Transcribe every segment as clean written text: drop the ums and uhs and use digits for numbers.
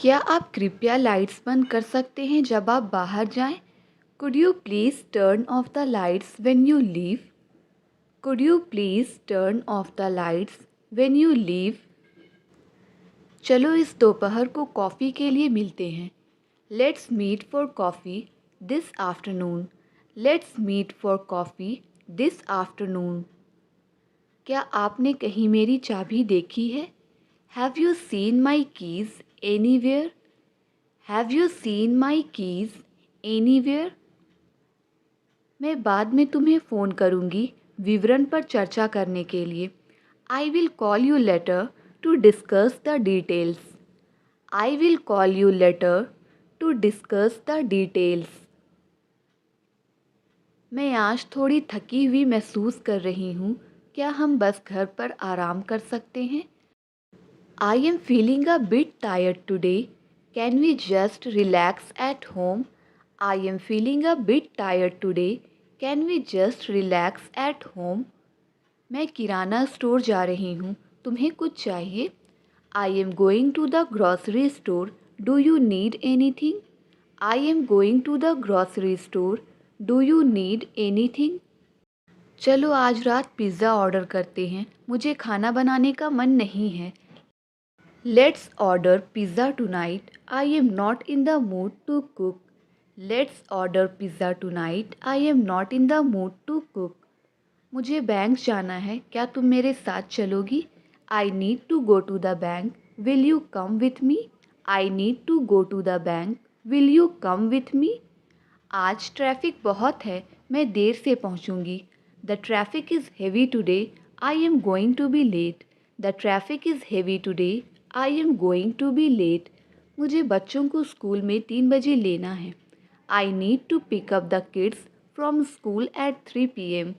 क्या आप कृपया लाइट्स बंद कर सकते हैं जब आप बाहर जाएं? Could you please turn off the lights when you leave? Could you please turn off the lights when you leave? चलो इस दोपहर को कॉफ़ी के लिए मिलते हैं. Let's meet for coffee this afternoon. Let's meet for coffee this afternoon. क्या आपने कहीं मेरी चाबी देखी है? Have you seen my keys anywhere? Have you seen my keys anywhere? मैं बाद में तुम्हें फ़ोन करूँगी विवरण पर चर्चा करने के लिए. I will call you later to discuss the details. I will call you later to discuss the details. मैं आज थोड़ी थकी हुई महसूस कर रही हूँ. क्या हम बस घर पर आराम कर सकते हैं? I am feeling a bit tired today. Can we just relax at home? I am feeling a bit tired today. Can we just relax at home? मैं किराना स्टोर जा रही हूँ. तुम्हें कुछ चाहिए? I am going to the grocery store. Do you need anything? I am going to the grocery store. Do you need anything? चलो आज रात पिज़्ज़ा ऑर्डर करते हैं. मुझे खाना बनाने का मन नहीं है. Let's order pizza tonight. I am not in the mood to cook. Let's order pizza tonight. I am not in the mood to cook. मुझे बैंक जाना है. क्या तुम मेरे साथ चलोगी? I need to go to the bank. Will you come with me? I need to go to the bank. Will you come with me? आज traffic बहुत है. मैं देर से पहुंचूंगी. The traffic is heavy today. I am going to be late. The traffic is heavy today. I am going to be late. मुझे बच्चों को school में 3 बजे लेना है. I need to pick up the kids from school at 3 p.m.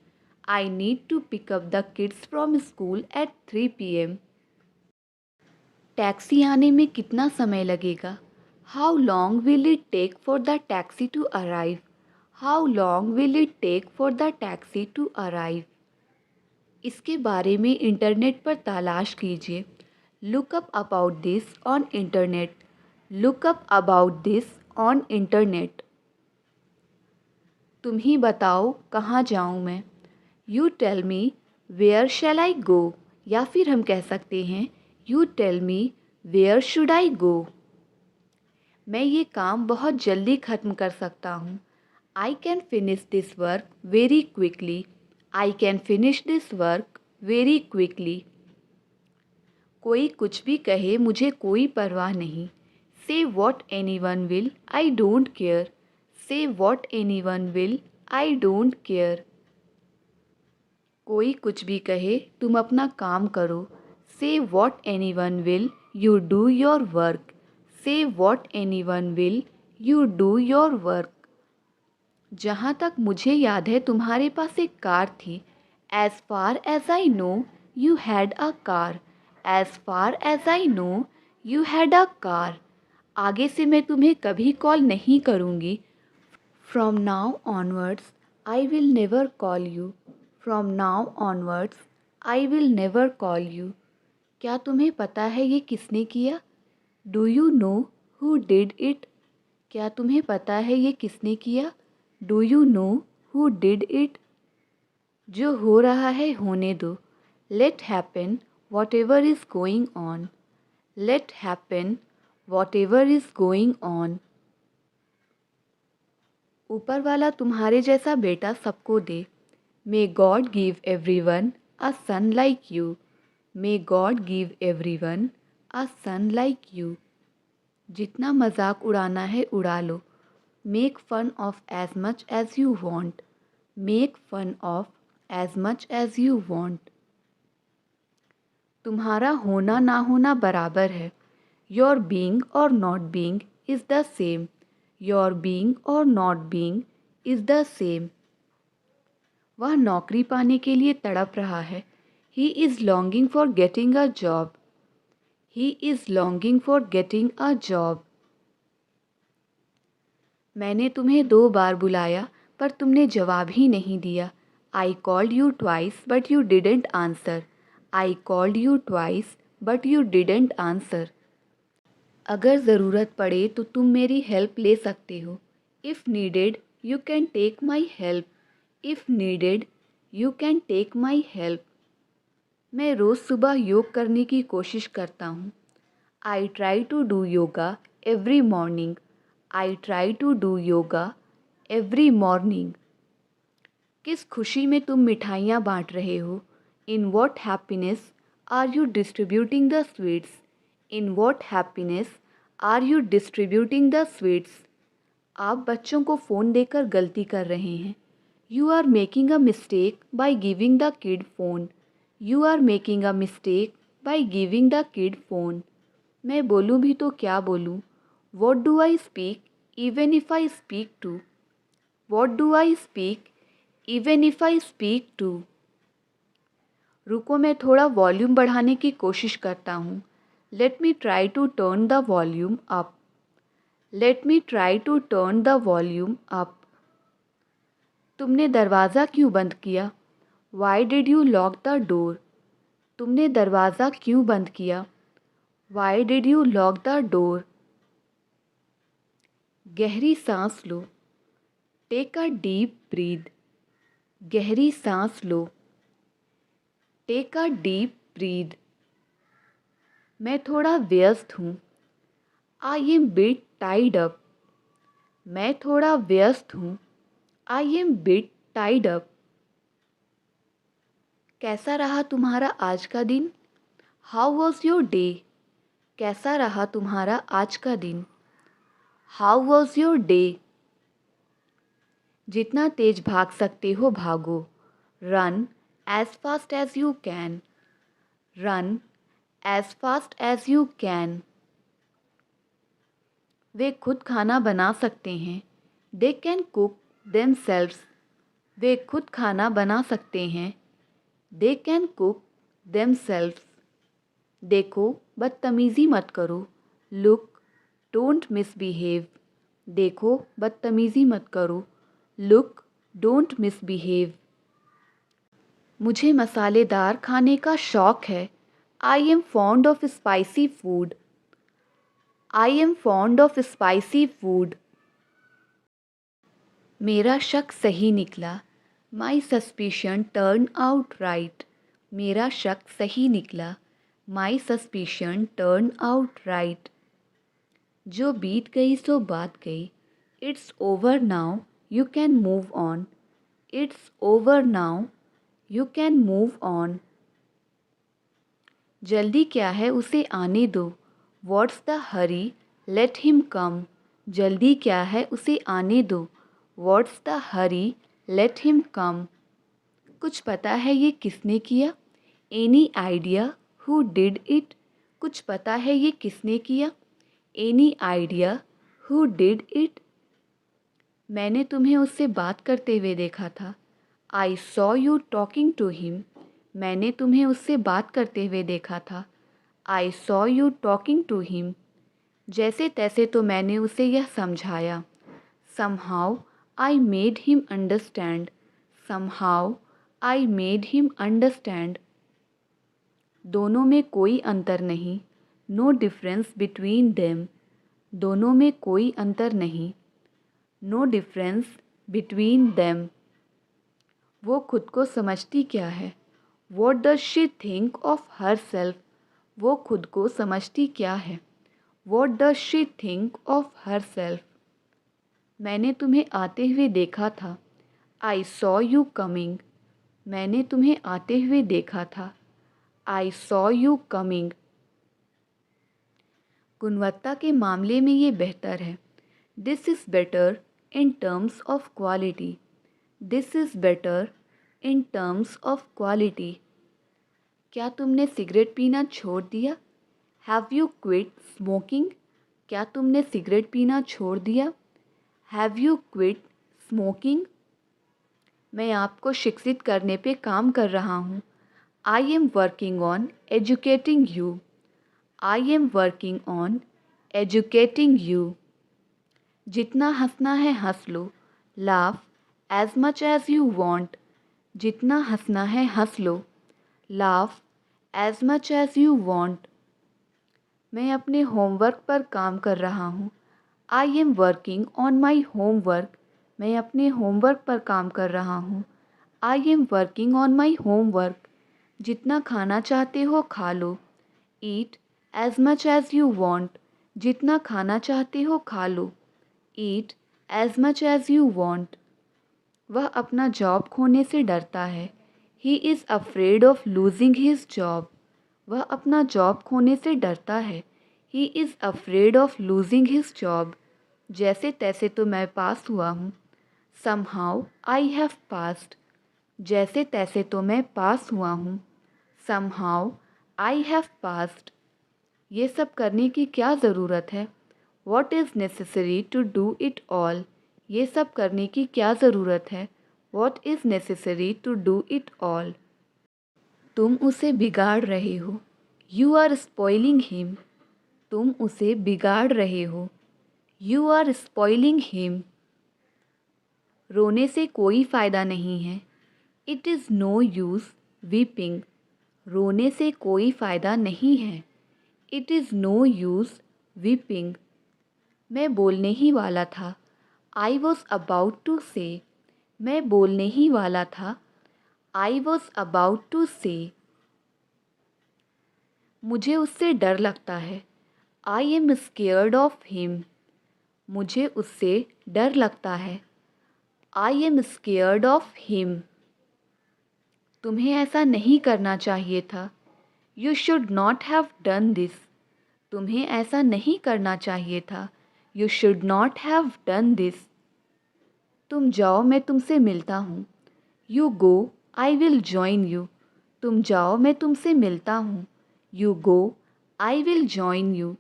I need to pick up the kids from school at 3 p.m. Taxi आने में कितना समय लगेगा? How long will it take for the taxi to arrive? How long will it take for the taxi to arrive? इसके बारे में internet पर तलाश कीजिए. Look up about this on internet. Look up about this on internet. तुम ही बताओ कहाँ जाऊँ मैं? You tell me where shall I go? या फिर हम कह सकते हैं You tell me where should I go? मैं ये काम बहुत जल्दी ख़त्म कर सकता हूँ. I can finish this work very quickly. I can finish this work very quickly. कोई कुछ भी कहे मुझे कोई परवाह नहीं. Say what anyone will, I don't care. Say what anyone will, I don't care. कोई कुछ भी कहे तुम अपना काम करो. Say what anyone will, you do your work. Say what anyone will, you do your work. जहाँ तक मुझे याद है तुम्हारे पास एक कार थी. As far as I know, you had a car. As far as I know, you had a car. आगे से मैं तुम्हें कभी कॉल नहीं करूँगी. From now onwards, I will never call you. From now onwards, I will never call you. क्या तुम्हें पता है ये किसने किया? Do you know who did it? क्या तुम्हें पता है ये किसने किया? Do you know who did it? जो हो रहा है होने दो. Let happen whatever is going on. Let happen whatever is going on. ऊपर वाला तुम्हारे जैसा बेटा सबको दे. May God give everyone a son like you. May God give everyone a son like you. जितना मजाक उड़ाना है उड़ा लो. Make fun of as much as you want. Make fun of as much as you want. तुम्हारा होना ना होना बराबर है. Your being or not being is the same. Your being or not being is the same. वह नौकरी पाने के लिए तड़प रहा है. He is longing for getting a job. He is longing for getting a job. मैंने तुम्हें 2 बार बुलाया पर तुमने जवाब ही नहीं दिया. I called you twice but you didn't answer. I called you twice but you didn't answer. अगर ज़रूरत पड़े तो तुम मेरी हेल्प ले सकते हो। If needed you can take my help. If needed you can take my help. मैं रोज़ सुबह योग करने की कोशिश करता हूँ। I try to do yoga every morning. I try to do yoga every morning. किस खुशी में तुम मिठाइयाँ बांट रहे हो? In what happiness are you distributing the sweets? In what happiness are you distributing the sweets? आप बच्चों को फ़ोन देकर गलती कर रहे हैं। You are making a mistake by giving the kid phone. You are making a mistake by giving the kid phone. मैं बोलूँ भी तो क्या बोलूँ? What do I speak even if I speak too? What do I speak even if I speak too? रुको, मैं थोड़ा volume बढ़ाने की कोशिश करता हूँ। Let me try to turn the volume up. Let me try to turn the volume up. तुमने दरवाज़ा क्यों बंद किया? Why did you lock the door? तुमने दरवाज़ा क्यों बंद किया? Why did you lock the door? गहरी सांस लो। Take a deep breath. गहरी सांस लो। Take a deep breath. मैं थोड़ा व्यस्त हूँ। I am bit tied up. मैं थोड़ा व्यस्त हूँ। I am bit tied up. कैसा रहा तुम्हारा आज का दिन? How was your day? कैसा रहा तुम्हारा आज का दिन? How was your day? जितना तेज भाग सकते हो भागो। Run as fast as you can. Run as fast as you can. वे खुद खाना बना सकते हैं। They can cook themselves. वे खुद खाना बना सकते हैं। They can cook themselves. देखो, बदतमीज़ी मत करो। Look, don't misbehave. देखो, बदतमीज़ी मत करो। Look, don't misbehave. मुझे मसालेदार खाने का शौक़ है। I am fond of spicy food. I am fond of spicy food. मेरा शक सही निकला। माई सस्पिशन टर्न आउट राइट। मेरा शक सही निकला। माई सस्पिशन टर्न आउट राइट। जो बीत गई सो बात गई। It's over now you can move on. It's over now you can move on. जल्दी क्या है, उसे आने दो। What's the Hari, let him come. जल्दी क्या है, उसे आने दो। What's the Hari, let him come. कुछ पता है ये किसने किया? Any idea who did it? कुछ पता है ये किसने किया? Any idea who did it? मैंने तुम्हें उससे बात करते हुए देखा था। I saw you talking to him. मैंने तुम्हें उससे बात करते हुए देखा था। I saw you talking to him. जैसे तैसे तो मैंने उसे यह समझाया। Somehow I made him understand. Somehow I made him understand. दोनों में कोई अंतर नहीं। No difference between them. दोनों में कोई अंतर नहीं। No difference between them. वो खुद को समझती क्या है? What does she think of herself? वो खुद को समझती क्या है? What does she think of herself? मैंने तुम्हें आते हुए देखा था। I saw you coming. मैंने तुम्हें आते हुए देखा था। I saw you coming. गुणवत्ता के मामले में ये बेहतर है। This is better in terms of quality. This is better in terms of quality. क्या तुमने सिगरेट पीना छोड़ दिया? Have you quit smoking? क्या तुमने सिगरेट पीना छोड़ दिया? Have you quit smoking? मैं आपको शिक्षित करने पे काम कर रहा हूँ। I am working on educating you. I am working on educating you. जितना हंसना है हंस लो। Laugh as much as you want. जितना हंसना है हंस लो। Laugh as much as you want. मैं अपने होमवर्क पर काम कर रहा हूँ। I am working on my homework. मैं अपने होमवर्क पर काम कर रहा हूँ। I am working on my homework. जितना खाना चाहते हो खा लो। Eat as much as you want. जितना खाना चाहते हो खा लो। Eat as much as you want. वह अपना जॉब खोने से डरता है। He is afraid of losing his job. वह अपना जॉब खोने से डरता है। He is afraid of losing his job. जैसे तैसे तो मैं पास हुआ हूँ। Somehow I have passed. जैसे तैसे तो मैं पास हुआ हूँ। Somehow I have passed. ये सब करने की क्या ज़रूरत है? What is necessary to do it all. ये सब करने की क्या ज़रूरत है? What is necessary to do it all. तुम उसे बिगाड़ रहे हो। You are spoiling him. तुम उसे बिगाड़ रहे हो। You are spoiling him. रोने से कोई फ़ायदा नहीं है। It is no use weeping. रोने से कोई फ़ायदा नहीं है। It is no use weeping. मैं बोलने ही वाला था। आई वॉज अबाउट टू से। मैं बोलने ही वाला था। आई वॉज अबाउट टू से। मुझे उससे डर लगता है। I am scared of him. मुझे उससे डर लगता है। I am scared of him. तुम्हें ऐसा नहीं करना चाहिए था। You should not have done this. तुम्हें ऐसा नहीं करना चाहिए था। You should not have done this. तुम जाओ, मैं तुमसे मिलता हूँ। You go, I will join you. तुम जाओ, मैं तुमसे मिलता हूँ। You go, I will join you.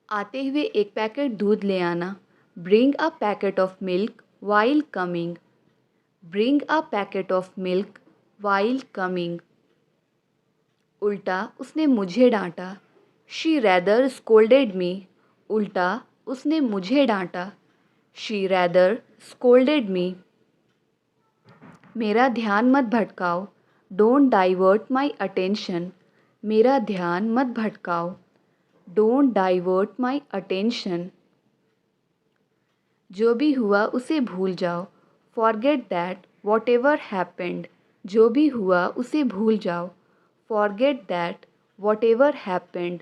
आते हुए एक पैकेट दूध ले आना। Bring a packet of milk while coming. Bring a packet of milk while coming. उल्टा उसने मुझे डांटा। She rather scolded me. उल्टा उसने मुझे डांटा। She rather scolded me. मेरा ध्यान मत भटकाओ। Don't divert my attention. मेरा ध्यान मत भटकाओ। Don't divert my attention. जो भी हुआ उसे भूल जाओ। Forget that whatever happened. जो भी हुआ उसे भूल जाओ। Forget that whatever happened.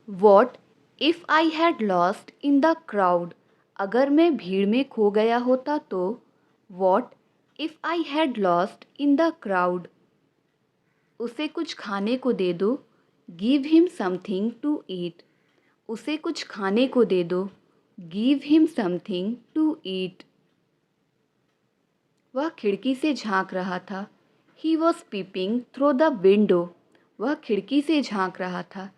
What if I had lost in the crowd. अगर मैं भीड़ में खो गया होता तो। What if I had lost in the crowd. उसे कुछ खाने को दे दो। Give him something to eat. उसे कुछ खाने को दे दो। Give him something to eat. वह खिड़की से झांक रहा था। He was peeping through the window. वह खिड़की से झांक रहा था।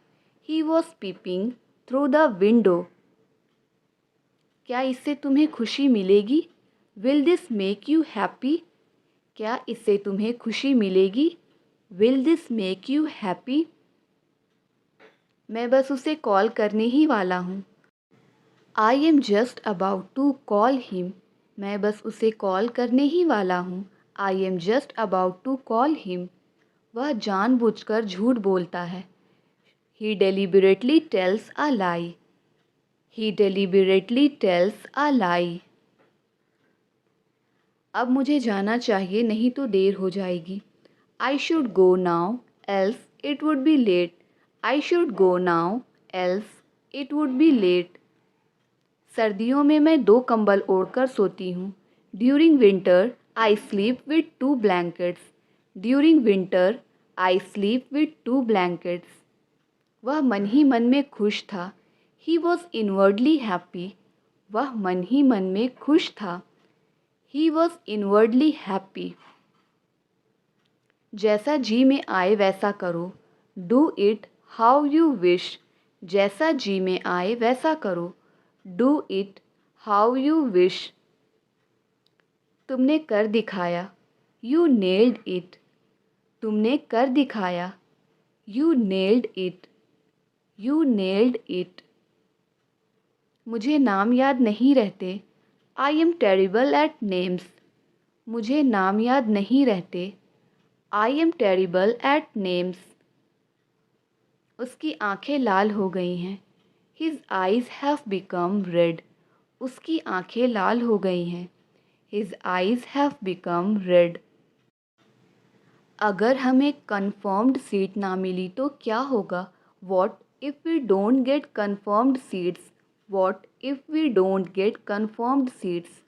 He was peeping through the window. क्या इससे तुम्हें खुशी मिलेगी? Will this make you happy. क्या इससे तुम्हें खुशी मिलेगी? Will this make you happy. मैं बस उसे कॉल करने ही वाला हूँ। I am just about to call him. मैं बस उसे कॉल करने ही वाला हूँ। I am just about to call him. वह जानबूझकर झूठ बोलता है। He deliberately tells a lie. He deliberately tells a lie. अब मुझे जाना चाहिए, नहीं तो देर हो जाएगी। I should go now else it would be late. I should go now else it would be late. सर्दियों में मैं 2 कंबल ओढ़कर सोती हूँ। During winter I sleep with 2 blankets. During winter I sleep with 2 blankets. वह मन ही मन में खुश था। He was inwardly happy. वह मन ही मन में खुश था। He was inwardly happy. जैसा जी में आए वैसा करो। Do it how you wish. जैसा जी में आए वैसा करो। Do it how you wish. तुमने कर दिखाया। You nailed it. तुमने कर दिखाया। You nailed it. You nailed it. मुझे नाम याद नहीं रहते। I am terrible at names. मुझे नाम याद नहीं रहते। I am terrible at names. उसकी आंखें लाल हो गई हैं। His eyes have become red. उसकी आंखें लाल हो गई हैं। His eyes have become red. अगर हमें confirmed सीट ना मिली तो क्या होगा? What if we don't get confirmed seats? What if we don't get confirmed seats?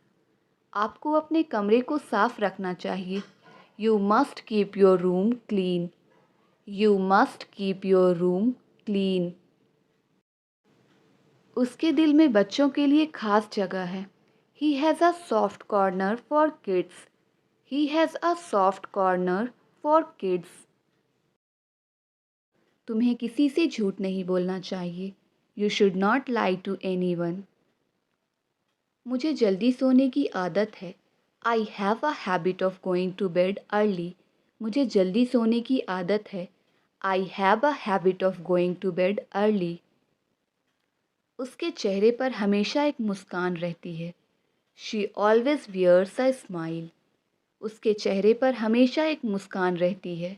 आपको अपने कमरे को साफ रखना चाहिए। You must keep your room clean. You must keep your room clean. उसके दिल में बच्चों के लिए खास जगह है। He has a soft corner for kids. He has a soft corner for kids. तुम्हें किसी से झूठ नहीं बोलना चाहिए। You should not lie to anyone. मुझे जल्दी सोने की आदत है। I have a habit of going to bed early. मुझे जल्दी सोने की आदत है। I have a habit of going to bed early. उसके चेहरे पर हमेशा एक मुस्कान रहती है। She always wears a smile. उसके चेहरे पर हमेशा एक मुस्कान रहती है।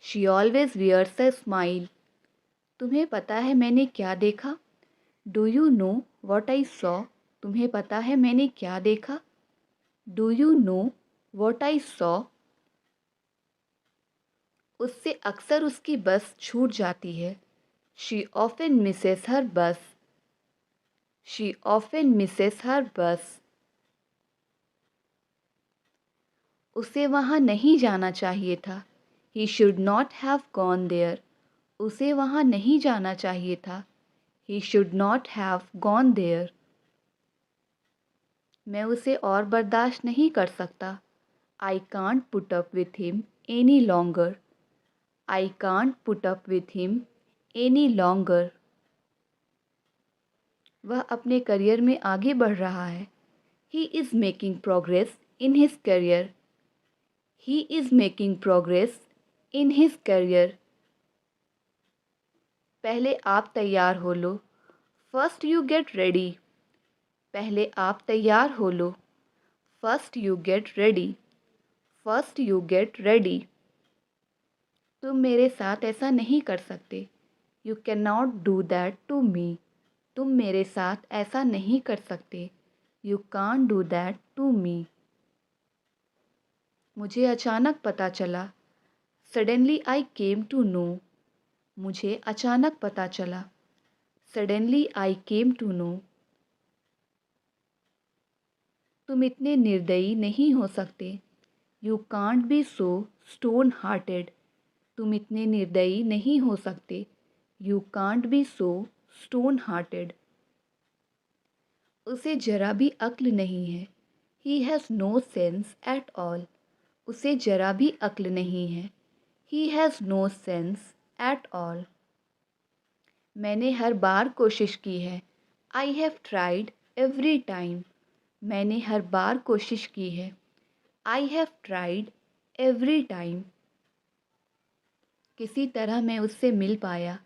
She always wears a smile. तुम्हें पता है मैंने क्या देखा? Do you know what I saw? तुम्हें पता है मैंने क्या देखा? Do you know what I saw? उससे अक्सर उसकी बस छूट जाती है। She often misses her bus. She often misses her bus. उसे वहाँ नहीं जाना चाहिए था। He should not have gone there. उसे वहाँ नहीं जाना चाहिए था। He should not have gone there. मैं उसे और बर्दाश्त नहीं कर सकता। I can't put up with him any longer. I can't put up with him any longer. वह अपने करियर में आगे बढ़ रहा है। He is making progress in his career. He is making progress in his career. पहले आप तैयार हो लो। First you get ready. पहले आप तैयार हो लो। First you get ready. First you get ready. तुम मेरे साथ ऐसा नहीं कर सकते। You cannot do that to me. तुम मेरे साथ ऐसा नहीं कर सकते। You can't do that to me. मुझे अचानक पता चला। Suddenly I came to know. मुझे अचानक पता चला। Suddenly I came to know. तुम इतने निर्दयी नहीं हो सकते। You can't be so stone-hearted. तुम इतने निर्दयी नहीं हो सकते। You can't be so stone-hearted. उसे जरा भी अक्ल नहीं है। He has no sense at all. उसे जरा भी अक्ल नहीं है। He has no sense at all. मैंने हर बार कोशिश की है। I have tried every time. मैंने हर बार कोशिश की है। I have tried every time. किसी तरह मैं उससे मिल पाया।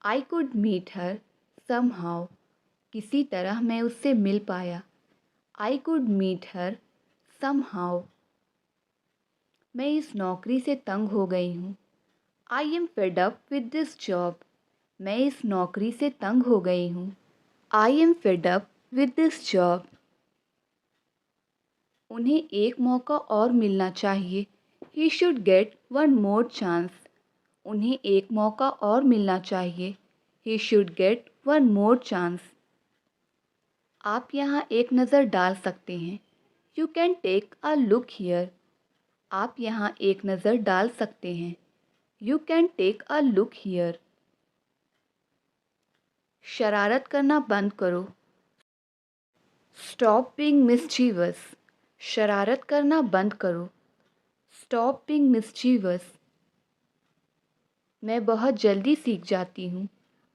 I could meet her somehow. किसी तरह मैं उससे मिल पाया। I could meet her somehow. मैं इस नौकरी से तंग हो गई हूँ। I am fed up with this job. मैं इस नौकरी से तंग हो गई हूँ। I am fed up with this job. उन्हें एक मौका और मिलना चाहिए। He should get one more chance. उन्हें एक मौका और मिलना चाहिए। He should get one more chance. आप यहाँ एक नज़र डाल सकते हैं। You can take a look here. आप यहाँ एक नज़र डाल सकते हैं। You can take a look here. शरारत करना बंद करो। Stop being mischievous. शरारत करना बंद करो। Stop being mischievous. मैं बहुत जल्दी सीख जाती हूँ।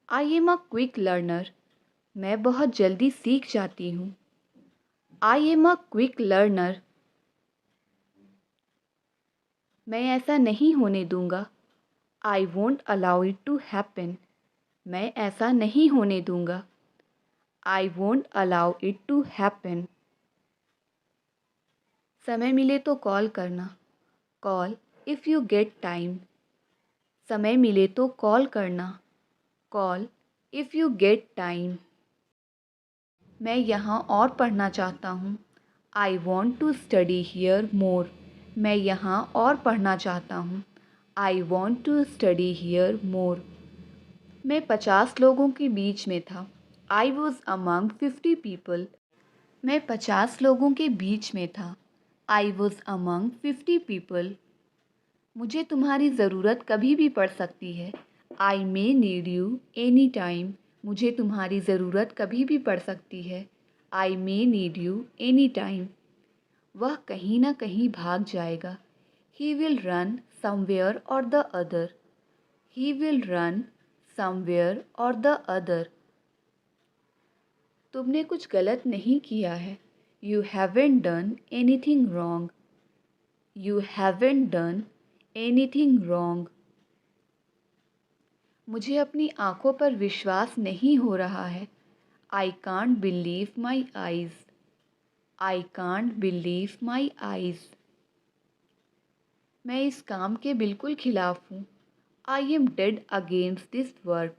I am a quick learner. मैं बहुत जल्दी सीख जाती हूँ। I am a quick learner. मैं ऐसा नहीं होने दूँगा। I won't allow it to happen. मैं ऐसा नहीं होने दूँगा। I won't allow it to happen. समय मिले तो कॉल करना। Call if you get time. समय मिले तो कॉल करना। Call if you get time. मैं यहाँ और पढ़ना चाहता हूँ। I want to study here more. मैं यहाँ और पढ़ना चाहता हूँ। I want to study here more. मैं 50 लोगों के बीच में था। I was among 50 people. मैं 50 लोगों के बीच में था। I was among 50 people. मुझे तुम्हारी ज़रूरत कभी भी पड़ सकती है। I may need you any time. मुझे तुम्हारी ज़रूरत कभी भी पड़ सकती है। I may need you any time. वह कहीं ना कहीं भाग जाएगा। He will run somewhere or the other. He will run somewhere or the other. तुमने कुछ गलत नहीं किया है। You haven't done anything wrong. You haven't done anything wrong. मुझे अपनी आंखों पर विश्वास नहीं हो रहा है। I can't believe my eyes. I can't believe my eyes. मैं इस काम के बिल्कुल खिलाफ हूँ। I am dead against this work.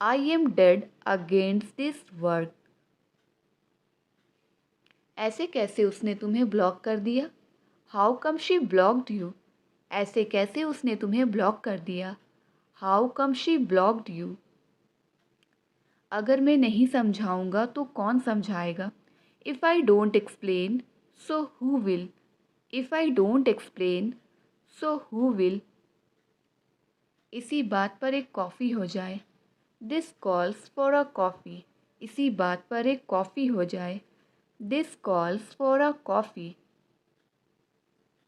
I am dead against this work. ऐसे कैसे उसने तुम्हें ब्लॉक कर दिया? How come she blocked you? ऐसे कैसे उसने तुम्हें ब्लॉक कर दिया? How come she blocked you? अगर मैं नहीं समझाऊंगा तो कौन समझाएगा? If I don't explain so who will? If I don't explain so who will? इसी बात पर एक कॉफ़ी हो जाए। This calls for a coffee. इसी बात पर एक कॉफ़ी हो जाए। This calls for a coffee.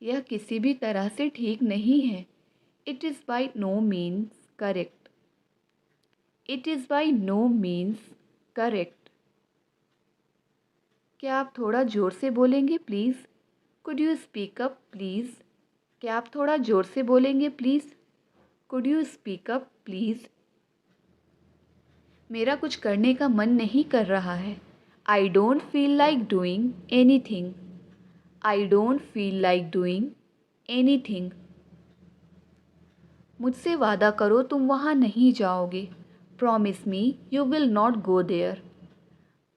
यह किसी भी तरह से ठीक नहीं है। It is by no means correct. It is by no means correct. क्या आप थोड़ा ज़ोर से बोलेंगे please? Could you speak up please? क्या आप थोड़ा ज़ोर से बोलेंगे please? Could you speak up please? मेरा कुछ करने का मन नहीं कर रहा है। I don't feel like doing anything. I don't feel like doing anything. मुझसे वादा करो तुम वहाँ नहीं जाओगे। Promise me you will not go there.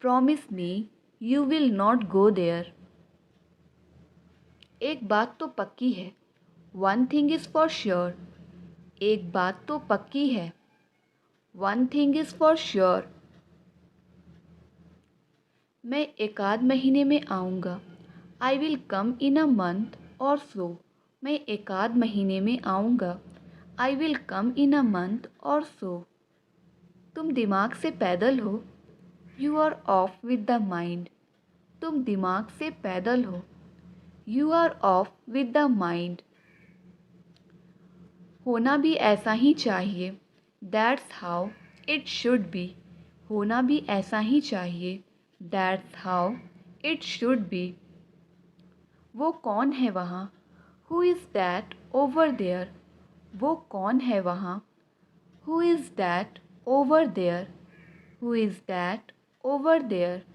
Promise me you will not go there. एक बात तो पक्की है। One thing is for sure. एक बात तो पक्की है। One thing is for sure. मैं एक आध महीने में आऊँगा। I will come in a month और सो। मैं एक आध महीने में आऊँगा। I will come in a month और सो। तुम दिमाग से पैदल हो। You are off with the mind. तुम दिमाग से पैदल हो। You are off with the mind. होना भी ऐसा ही चाहिए। That's how it should be. होना भी ऐसा ही चाहिए। That's how it should be. वो कौन है वहाँ? Who is that over there? वो कौन है वहाँ? Who is that over there? Who is that over there?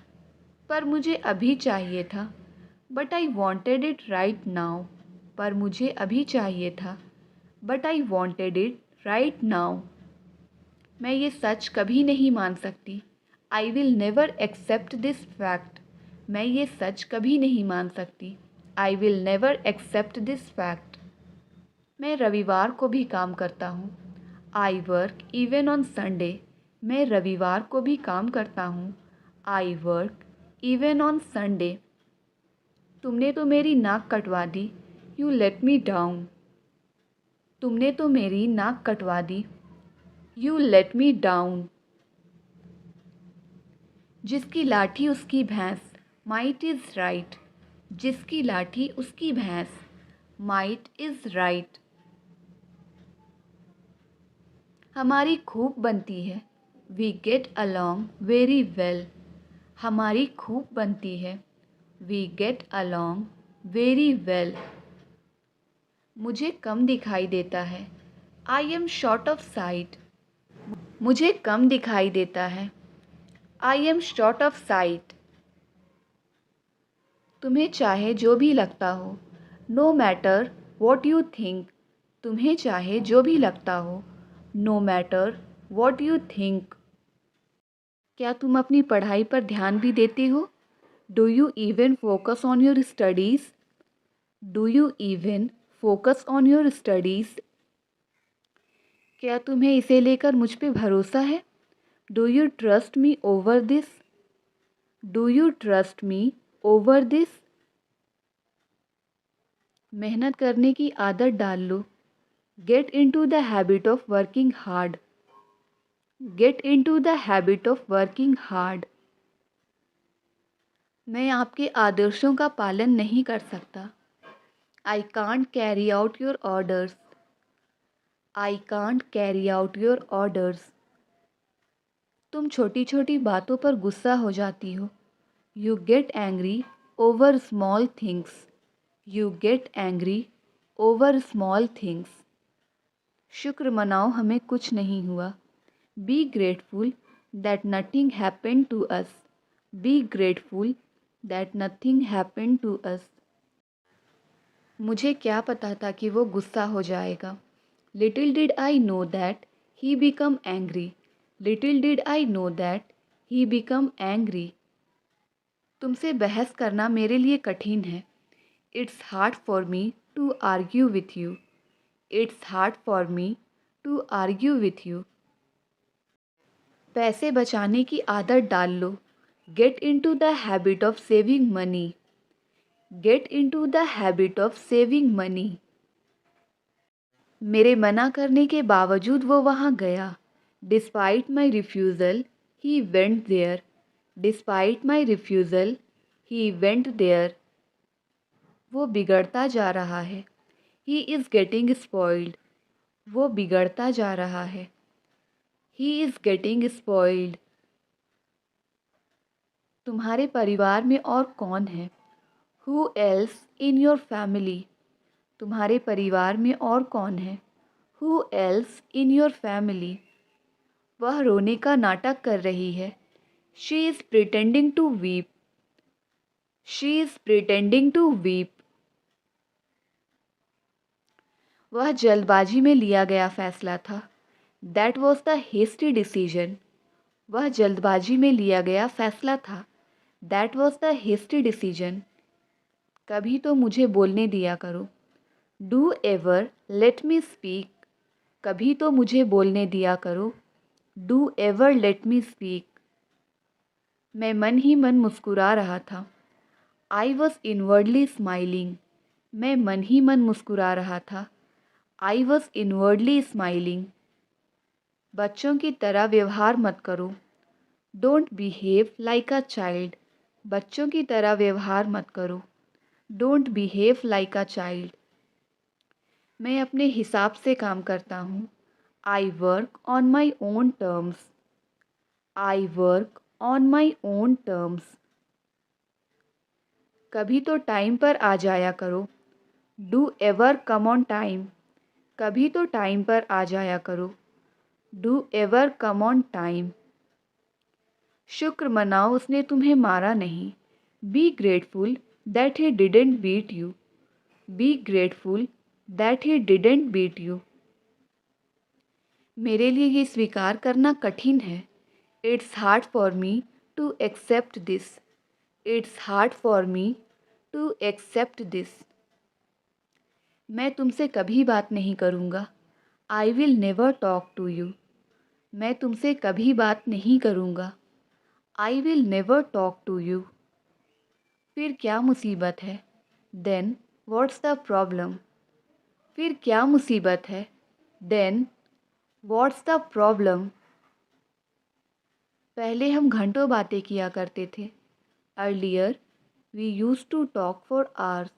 पर मुझे अभी चाहिए था। But I wanted it right now. पर मुझे अभी चाहिए था। But I wanted it right now. मैं ये सच कभी नहीं मान सकती। I will never accept this fact. मैं ये सच कभी नहीं मान सकती। I will never accept this fact. मैं रविवार को भी काम करता हूँ। I work even on Sunday. मैं रविवार को भी काम करता हूँ। I work even on Sunday. तुमने तो मेरी नाक कटवा दी। You let me down. तुमने तो मेरी नाक कटवा दी। You let me down. जिसकी लाठी उसकी भैंस। Might is right. जिसकी लाठी उसकी भैंस। Might is right. हमारी खूब बनती है। We get along very well. हमारी खूब बनती है। We get along very well. मुझे कम दिखाई देता है। I am short of sight. मुझे कम दिखाई देता है। I am short of sight. तुम्हें चाहे जो भी लगता हो। No matter what you think. तुम्हें चाहे जो भी लगता हो। No matter what do you think? क्या तुम अपनी पढ़ाई पर ध्यान भी देते हो? Do you even focus on your studies? Do you even focus on your studies? क्या तुम्हें इसे लेकर मुझ पे भरोसा है? Do you trust me over this? Do you trust me over this? मेहनत करने की आदत डाल लो। Get into the habit of working hard. Get into the habit of working hard. मैं आपके आदर्शों का पालन नहीं कर सकता। I can't carry out your orders. I can't carry out your orders. तुम छोटी छोटी बातों पर गुस्सा हो जाती हो। You get angry over small things. You get angry over small things. शुक्र मनाओ हमें कुछ नहीं हुआ। Be grateful that nothing happened to us. Be grateful that nothing happened to us. मुझे क्या पता था कि वो गुस्सा हो जाएगा। Little did I know that he become angry. Little did I know that he become angry. तुमसे बहस करना मेरे लिए कठिन है। It's hard for me to argue with you. It's hard for me to argue with you. पैसे बचाने की आदत डाल लो। Get into the habit of saving money. Get into the habit of saving money. मेरे मना करने के बावजूद वो वहाँ गया। Despite my refusal he went there. Despite my refusal he went there. वो बिगड़ता जा रहा है। He is getting spoiled. वो बिगड़ता जा रहा है। He is getting spoiled. तुम्हारे परिवार में और कौन है? Who else in your family? तुम्हारे परिवार में और कौन है? Who else in your family? वह रोने का नाटक कर रही है। She is pretending to weep. She is pretending to weep. वह जल्दबाजी में लिया गया फैसला था। That was the hasty decision. वह जल्दबाजी में लिया गया फैसला था। That was the hasty decision. कभी तो मुझे बोलने दिया करो। Do ever let me speak. कभी तो मुझे बोलने दिया करो। Do ever let me speak. मैं मन ही मन मुस्कुरा रहा था। I was inwardly smiling. मैं मन ही मन मुस्कुरा रहा था। I was inwardly smiling. बच्चों की तरह व्यवहार मत करो। Don't behave like a child. बच्चों की तरह व्यवहार मत करो। Don't behave like a child. मैं अपने हिसाब से काम करता हूँ। I work on my own terms. I work on my own terms. कभी तो टाइम पर आ जाया करो। Do ever come on time. कभी तो टाइम पर आ जाया करो। Do ever come on time. शुक्र मनाओ उसने तुम्हें मारा नहीं। Be grateful that he didn't beat you. Be grateful that he didn't beat you. मेरे लिए ये स्वीकार करना कठिन है। It's hard for me to accept this. It's hard for me to accept this. मैं तुमसे कभी बात नहीं करूँगा। I will never talk to you. मैं तुमसे कभी बात नहीं करूँगा। I will never talk to you. फिर क्या मुसीबत है? Then what's the problem? फिर क्या मुसीबत है? Then what's the problem? पहले हम घंटों बातें किया करते थे। Earlier we use to talk for hours.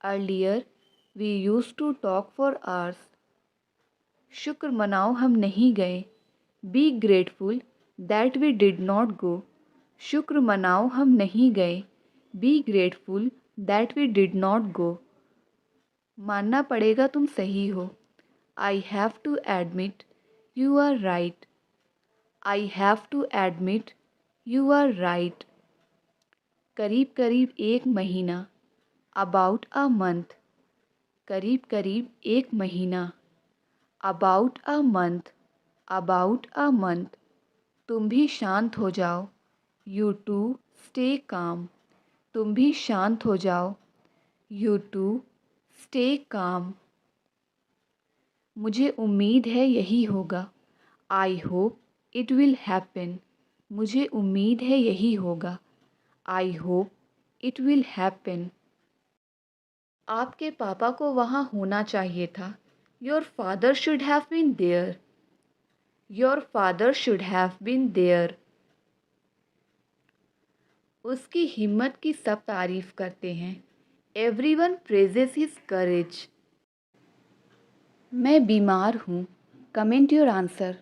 Earlier we use to talk for hours. शुक्र मनाओ हम नहीं गए। Be grateful that we did not go. शुक्र मनाओ हम नहीं गए। Be grateful that we did not go. मानना पड़ेगा तुम सही हो। I have to admit you are right. I have to admit you are right. करीब करीब एक महीना। About a month. करीब करीब एक महीना। About a month. About a month. तुम भी शांत हो जाओ। You to stay calm. तुम भी शांत हो जाओ। You to stay calm. मुझे उम्मीद है यही होगा। I hope it will happen. मुझे उम्मीद है यही होगा। I hope it will happen. आपके पापा को वहाँ होना चाहिए था। Your father should have been there. Your father should have been there. उसकी हिम्मत की सब तारीफ करते हैं। Everyone praises his courage. मैं बीमार हूँ। Comment your answer.